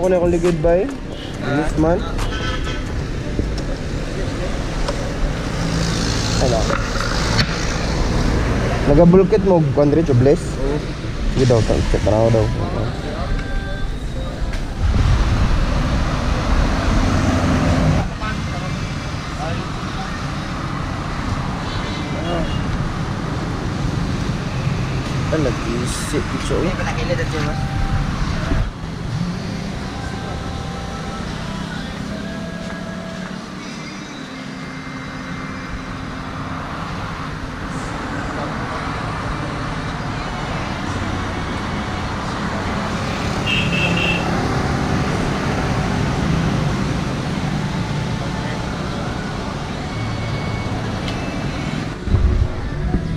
ko na akong ligid bay. Bilis man. Ano? Nagabulkit mo, Andre, Tubeless? Oo. Sige daw, tanaw daw. Nag-isip ito. Hindi ko nakilid at yun.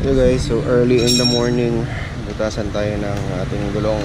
Hello guys, so early in the morning butasan tayo ng ating gulong.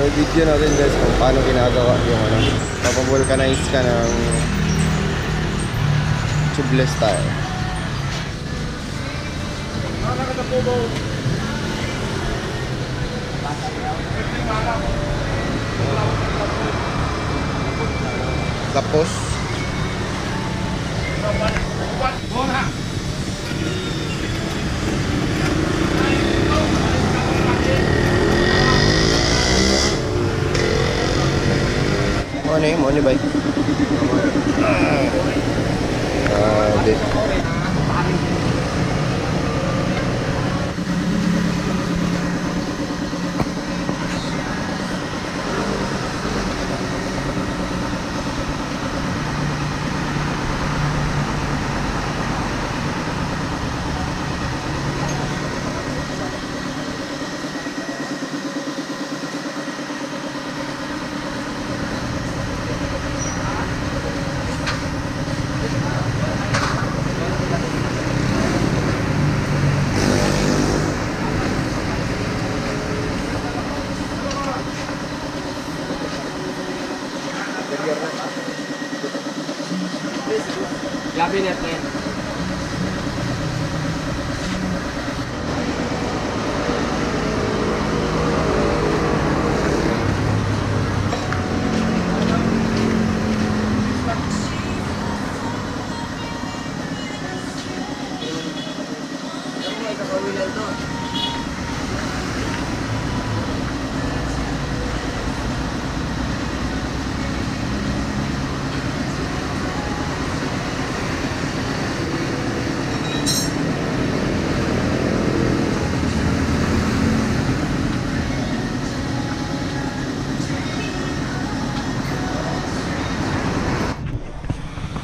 So video natin guys kung paano ginagawa yung ano, papavulcanize ka ng tubeless tire. Tapos Ano ba? Dit. Cabinet na yan.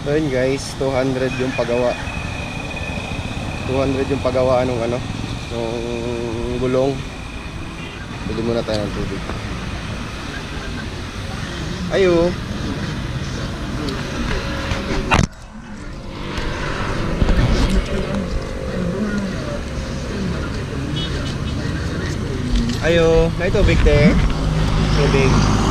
So yun guys, 200 yung pagawa. 200 yung pagawa nung ano, nung gulong. Bili muna tayo ng tubig. Ayo. Ayo, may tubig te. Tubig.